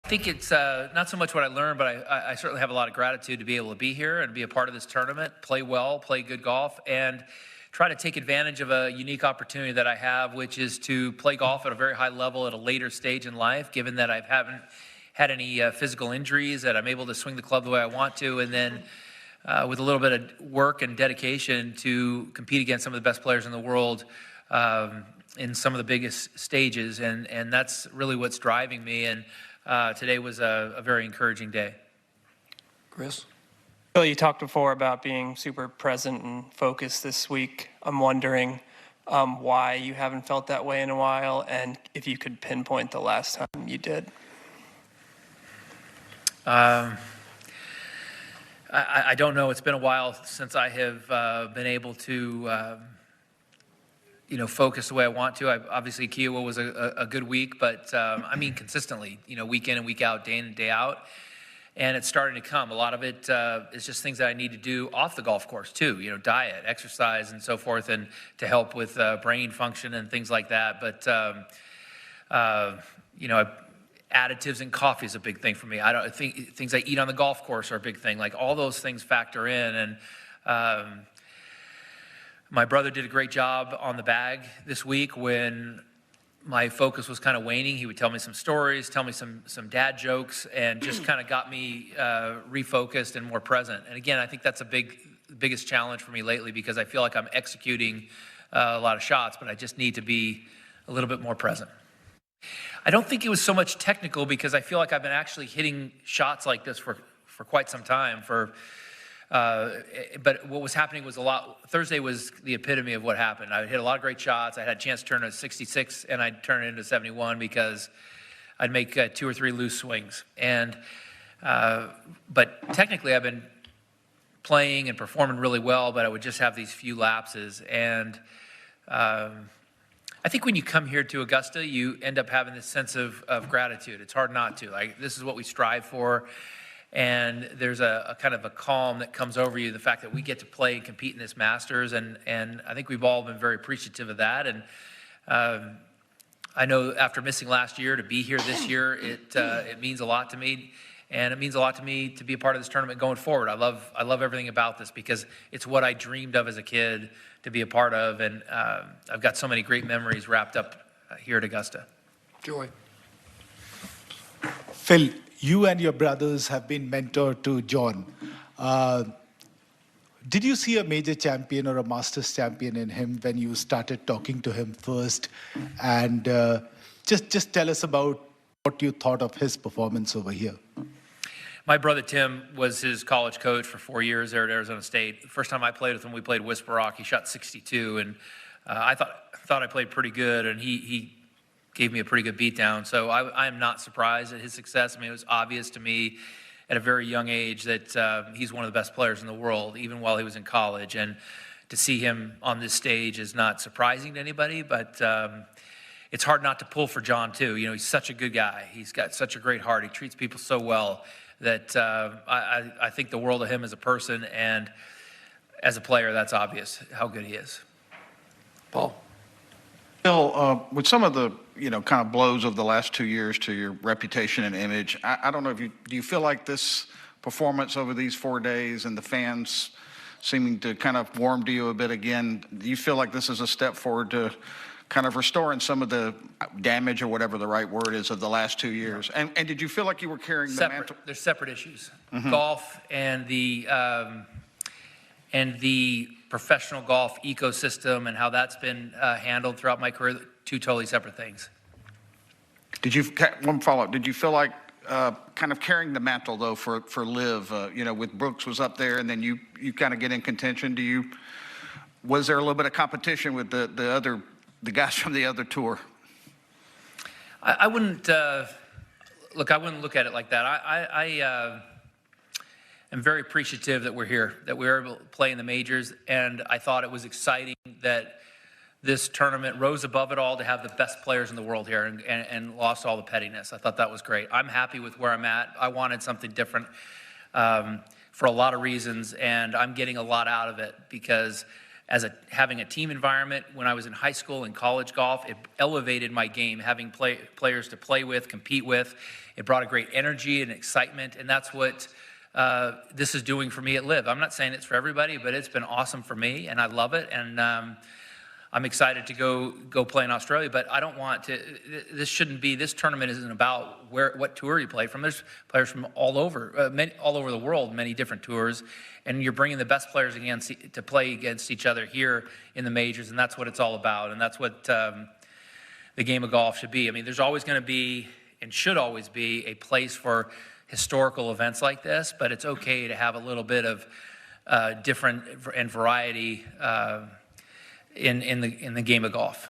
I think it's not so much what I learned, but I certainly have a lot of gratitude to be able to be here and be a part of this tournament, play well, play good golf, and try to take advantage of a unique opportunity that I have, which is to play golf at a very high level at a later stage in life, given that I haven't had any physical injuries, that I'm able to swing the club the way I want to, and then with a little bit of work and dedication to compete against some of the best players in the world in some of the biggest stages, and that's really what's driving me. And today was a very encouraging day. Chris? Bill, you talked before about being super present and focused this week. I'm wondering why you haven't felt that way in a while, and if you could pinpoint the last time you did. I don't know. It's been a while since I have been able to focus the way I want to. Obviously, Kiowa was a good week, but I mean consistently, week in and week out, day in and day out. And it's starting to come. A lot of it is just things that I need to do off the golf course too, diet, exercise, and so forth, and to help with brain function and things like that. But, additives in coffee is a big thing for me. I don't think things I eat on the golf course are a big thing. Like all those things factor in. And my brother did a great job on the bag this week when my focus was kind of waning. He would tell me some stories, tell me some dad jokes, and just kind of got me refocused and more present. And again, I think that's biggest challenge for me lately, because I feel like I'm executing a lot of shots, but I just need to be a little bit more present. I don't think it was so much technical, because I feel like I've been actually hitting shots like this for quite some time. But what was happening was Thursday was the epitome of what happened. I hit a lot of great shots. I had a chance to turn a 66, and I'd turn it into 71 because I'd make 2 or 3 loose swings. But technically, I've been playing and performing really well, but I would just have these few lapses. And I think when you come here to Augusta, you end up having this sense of gratitude. It's hard not to. This is what we strive for. And there's a kind of a calm that comes over you, the fact that we get to play and compete in this Masters, and I think we've all been very appreciative of that. And I know after missing last year, to be here this year, it means a lot to me, and it means a lot to me to be a part of this tournament going forward. I love everything about this, because it's what I dreamed of as a kid to be a part of, and I've got so many great memories wrapped up here at Augusta. Joy? Phil, you and your brothers have been mentor to John. Did you see a major champion or a Masters champion in him when you started talking to him first? And just tell us about what you thought of his performance over here. My brother Tim was his college coach for 4 years there at Arizona State. The first time I played with him, we played Whisper Rock. He shot 62, and I thought I played pretty good, and he gave me a pretty good beatdown. So I am not surprised at his success. I mean, it was obvious to me at a very young age that he's one of the best players in the world, even while he was in college. And to see him on this stage is not surprising to anybody, but it's hard not to pull for John too. He's such a good guy. He's got such a great heart. He treats people so well that I think the world of him as a person, and as a player, that's obvious how good he is. Paul? Bill, with some of the kind of blows of the last 2 years to your reputation and image, I don't know do you feel like this performance over these 4 days and the fans seeming to kind of warm to you a bit again, do you feel like this is a step forward to kind of restoring some of the damage, or whatever the right word is, of the last 2 years? And did you feel like you were carrying the mantle? There's separate issues. Mm-hmm. Golf and the professional golf ecosystem and how that's been handled throughout my career, 2 totally separate things. One follow-up, did you feel like kind of carrying the mantle, though, for Liv, with Brooks was up there, and then you kind of get in contention? Was there a little bit of competition with the guys from the other tour? I wouldn't look at it like that. I am very appreciative that we're here, that we were able to play in the majors, and I thought it was exciting that this tournament rose above it all to have the best players in the world here and lost all the pettiness. I thought that was great. I'm happy with where I'm at. I wanted something different for a lot of reasons, and I'm getting a lot out of it, because having a team environment when I was in high school and college golf. It elevated my game, having players to play with, compete with. It brought a great energy and excitement, and that's what this is doing for me at LIV. I'm not saying it's for everybody, but it's been awesome for me, and I love it. And I'm excited to go play in Australia, but I don't want to. This tournament isn't about what tour you play from. There's players from all over the world, many different tours, and you're bringing the best players to play against each other here in the majors, and that's what it's all about, and that's what the game of golf should be. I mean, there's always going to be, and should always be, a place for historical events like this, but it's okay to have a little bit of different and variety in the game of golf.